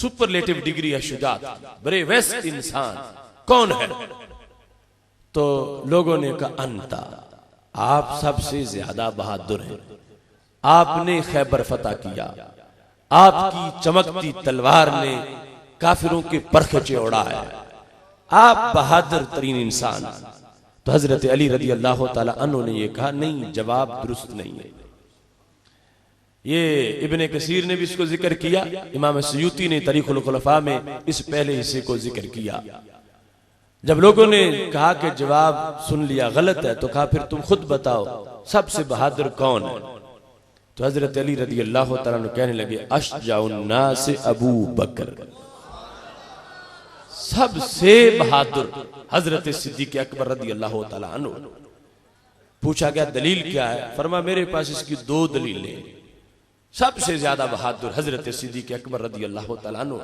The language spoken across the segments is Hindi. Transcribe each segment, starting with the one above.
सुपरलेटिव डिग्री है शुजात, बड़े वेस्ट इंसान कौन है? तो लोगों ने कहा अंता, आप सबसे ज्यादा बहादुर हैं, आपने खैबर फतह किया, आपकी चमकती तलवार ने काफिरों के परखचे उड़ाए, आप बहादुर तरीन इंसान। तो हजरत अली रदी अल्लाह ताला अन्हु ने यह कहा नहीं, जवाब दुरुस्त नहीं है। ये इब्ने कसीर ने भी इसको जिक्र किया, इमाम सयूती ने तरीकुल खुलफा में इस पहले हिस्से को जिक्र किया। जब लोगों ने कहा कि जवाब सुन लिया गलत है, तो कहा फिर तुम खुद बताओ सबसे बहादुर कौन है? तो हजरत अली रदी अल्लाह ताला अन्हु कहने लगे अशजाउन नास अबू बकर, सबसे बहादुर हजरत सिद्दीक अकबर रदी अल्लाह ताला अन्हु। पूछा गया दलील क्या है? फरमा मेरे पास इसकी दो दलीलें। सबसे ज्यादा बहादुर हजरत सिद्दीक अकबर रदी अल्लाह ताला अन्हु।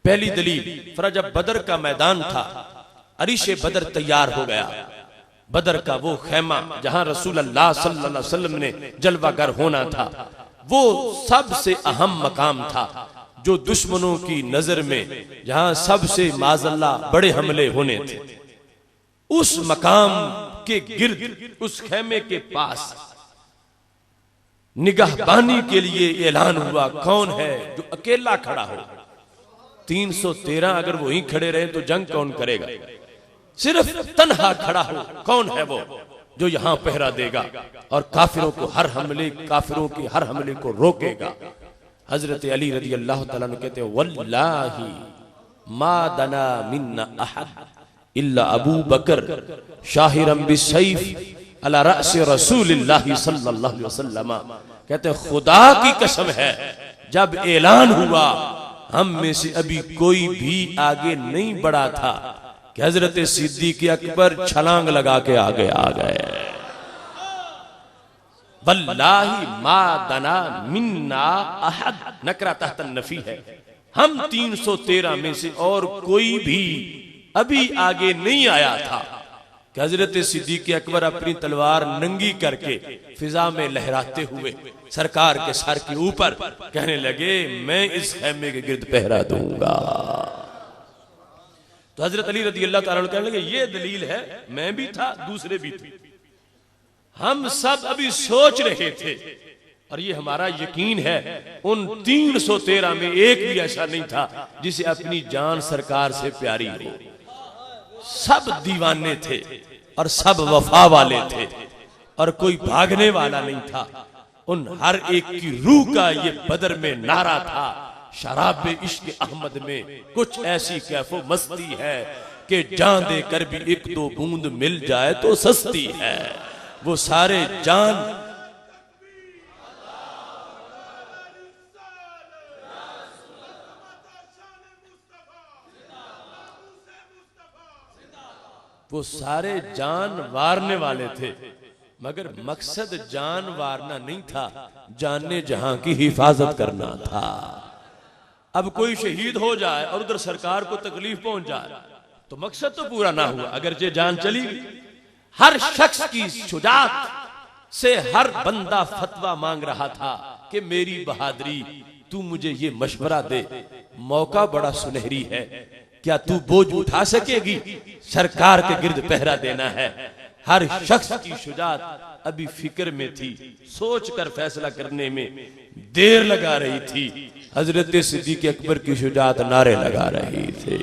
पहली दलील, फरा जब बदर का मैदान था, अरिशे बदर तैयार हो गया, बदर का वो खैमा जहां रसूल अल्लाह सल्लल्लाहु अलैहि वसल्लम ने जलवागर होना था, वो सबसे अहम मकाम था, जो दुश्मनों की नजर में जहां सबसे माजल्ला बड़े हमले होने थे। उस मकाम के गिर्द, उस खेमे के पास निगाहबानी के लिए ऐलान हुआ, कौन है जो अकेला खड़ा हो? 313 अगर वहीं खड़े रहे तो जंग कौन करेगा? सिर्फ तन्हा खड़ा हो, कौन है वो जो यहां पहरा देगा और काफिरों को हर हमले, काफिरों के हर हमले को रोकेगा? हजरत अली रदी अल्लाह ताला अन्हु कहते हैं वल्लाही मा दना मिन्ना अहद इल्ला अबू बकर शाहिरम बिसैफ अला रअस रसूलिल्लाह सल्लल्लाहु अलैहि वसल्लम। कहते हैं खुदा की कसम है, जब ऐलान हुआ हम में से अभी कोई भी आगे नहीं बढ़ा था कि हजरत सिद्दीक अकबर छलांग लगा के आगे आ गए। वल्लाही मा दना मिन्ना अहद, नकरा तहत नफी है, हम 313 में से और कोई भी अभी आगे नहीं आया था कि हजरत सिद्दीक अकबर अपनी तलवार नंगी करके फिजा में लहराते हुए सरकार के सर के ऊपर कहने लगे मैं इस खैमे के गिर्द पहरा दूंगा। तो हजरत अली रदी अल्लाह ताला कहने लगे ये दलील है, मैं भी था, दूसरे भी थे, हम सब अभी सोच रहे थे, और ये हमारा यकीन है उन 313 में एक भी ऐसा नहीं था जिसे अपनी जान सरकार से प्यारी हो। सब दीवाने थे और सब वफा वाले थे और कोई भागने वाला नहीं था। उन हर एक की रूह का ये बदर में नारा था, शराब इश्क अहमद में कुछ ऐसी कैफो मस्ती है कि जान देकर भी एक दो बूंद मिल जाए तो सस्ती है। वो सारे जान वो सारे जान वारने वाले थे, मगर मकसद जान वारना नहीं था, जानने जहां की हिफाजत करना था। अब कोई शहीद हो जाए और उधर सरकार को तकलीफ पहुंच जाए तो मकसद तो पूरा ना हुआ, अगर जे जान चली। हर शख्स की शुजात से हर बंदा फतवा मांग रहा था कि मेरी बहादुरी, तू मुझे ये मशवरा दे, मौका बड़ा सुनहरी है, क्या तू बोझ उठा सकेगी? सरकार के गिर्द पहरा देना है। हर शख्स की शुजात अभी फिक्र में थी, सोच कर फैसला करने में देर लगा रही थी। हजरत सिद्दीक अकबर की शुजात नारे लगा रही थी।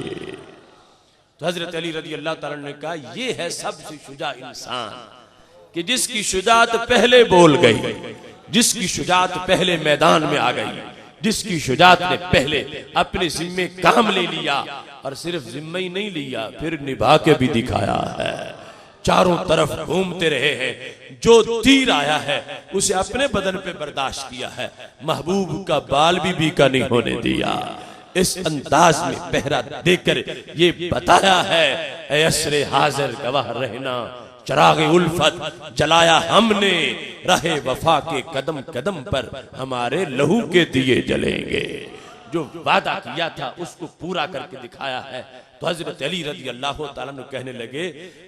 तो हजरत अली रजी अल्लाह ताला ने कहा ये है सबसे शुजा इंसान कि जिसकी शुजात पहले बोल गई, जिसकी शुजात पहले मैदान में आ गई, जिसकी शुजात ने पहले अपने जिम्मे काम ले लिया, और सिर्फ जिम्मे ही नहीं लिया, फिर निभा के भी दिखाया है। चारों तरफ घूमते रहे हैं, जो तीर आया है उसे अपने बदन पे बर्दाश्त किया है, महबूब का बाल भी बीका नहीं होने दिया। इस अंदाज में पहरा देकर ये बताया है, ऐ असरे हाजिर गवाह रहना, चरागे उल्फत जलाया हमने, रहे वफा के कदम कदम पर हमारे लहू के दिए जलेंगे। जो वादा किया था उसको पूरा करके दिखाया है। तो हजरत अली रजी अल्लाह ताला अन्हु कहने लगे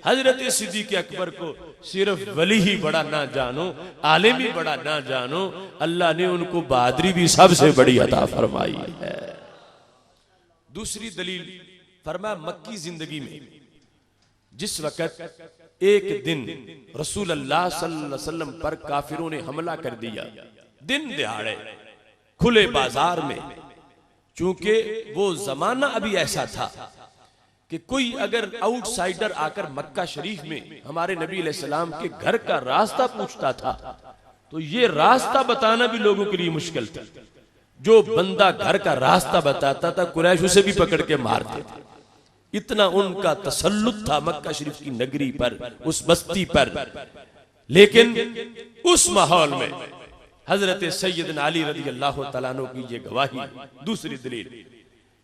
हजरत सिद्दीक अकबर को सिर्फ वली ही बड़ा ना जानो, आलिम ही बड़ा ना जानो, अल्लाह ने उनको बहादुरी भी सबसे बड़ी अता फरमाई है। दूसरी दलील फरमाया मक्की जिंदगी में जिस वक्त एक दिन रसूल अल्लाह सल्लल्लाहु अलैहि वसल्लम पर काफिरों ने हमला कर दिया, दिन दिहाड़े खुले बाजार में, चूंकि वो जमाना अभी ऐसा था कि कोई अगर आउटसाइडर आकर मक्का शरीफ में हमारे नबी अलैहिस्सलाम के घर का रास्ता पूछता था तो ये रास्ता बताना भी लोगों के लिए मुश्किल था। जो बंदा घर का रास्ता बताता था कुरैश उसे भी पकड़ के मारते थे, इतना उनका तसल्लुत था मक्का शरीफ की नगरी पर, उस बस्ती पर। लेकिन उस माहौल में हजरत सैयदना अली रज़ी अल्लाह तआला अन्हु की ये गवाही। दूसरी दलील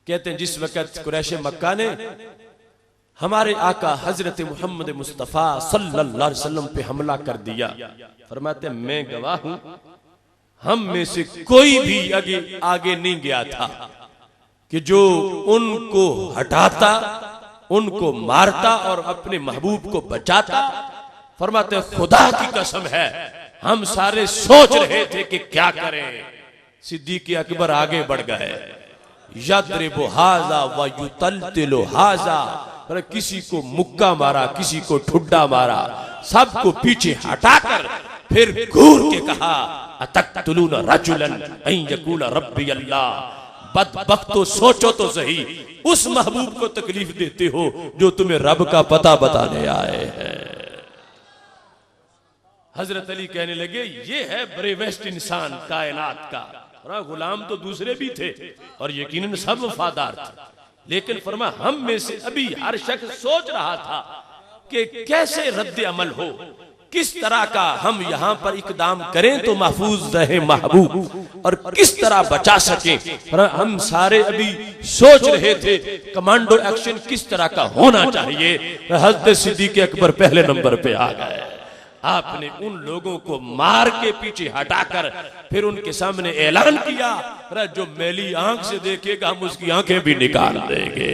कहते हैं जिस वक्त कुरैश मक्का ने हमारे आका हजरत मोहम्मद मुस्तफ़ा सल्लल्लाहु अलैहि वसल्लम पे हमला कर दिया, फरमाते मैं गवाह हूं हम में से कोई भी आगे नहीं गया था कि जो उनको हटाता, उनको मारता और अपने महबूब को बचाता। फरमाते खुदा की कसम है हम सारे सोच रहे थे कि क्या करें। सिद्दीक़ अकबर आगे बढ़ गए, यद्रिबु हाज़ा व युतल्तिलु हाज़ा, किसी को मुक्का मारा, किसी को ठुड्डा मारा, सबको पीछे हटाकर फिर घूर के कहा अतक़्तुलूना रजुलन अन यक़ूला रब्बी अल्लाह, बदबख्तो सोचो तो सही, उस महबूब को तकलीफ देते हो जो तुम्हें रब का पता बताने आए हैं। हजरत अली कहने लगे ये है ब्रेवेस्ट इंसान कायनात का। गुलाम तो दूसरे भी थे और यकीनन सब वफादार थे, लेकिन फरमा हम में से अभी हर शख्स सोच रहा था कि कैसे रद्द अमल हो, किस तरह का हम यहाँ पर इकदाम करें तो महफूज रहे महबूब, और किस तरह बचा सकें। हम सारे अभी सोच रहे थे कमांडो एक्शन किस तरह का होना चाहिए। हज़रत सिद्दीक़ अकबर पहले नंबर पे आ गए। आपने उन लोगों को मार के पीछे हटाकर फिर उनके सामने ऐलान किया, जो मैली आंख से देखेगा हम उसकी आंखें भी निकाल देंगे,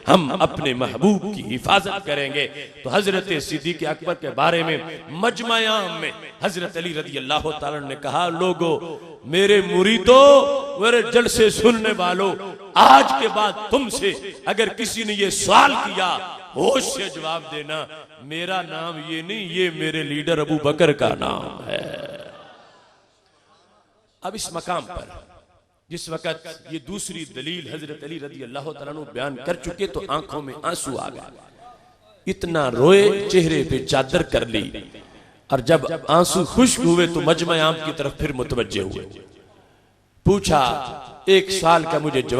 हम अपने महबूब की हिफाजत करेंगे। तो हजरत सिद्दीक़ अकबर के बारे में मजमा-ए-आम में हजरत अली रज़ी अल्लाह तआला ने कहा, लोगो मेरे मुरीदो, मेरे जलसे सुनने वालों, आज के बाद तुमसे अगर किसी ने ये सवाल किया होश से जवाब देना, मेरा नाम ये नहीं, ये मेरे लीडर अबू बकर का नाम है। अब इस मकाम पर जिस वक्त ये दूसरी दलील हजरत अली रज़ी अल्लाह तआला अन्हु बयान कर चुके तो आंखों में आंसू आ गए, इतना रोए, चेहरे पे चादर कर ली, और जब आंसू खुश्क हुए तो मजमा-ए-आम की तरफ फिर मुतवज्जे हुए। पूछा एक सवाल का मुझे जवाब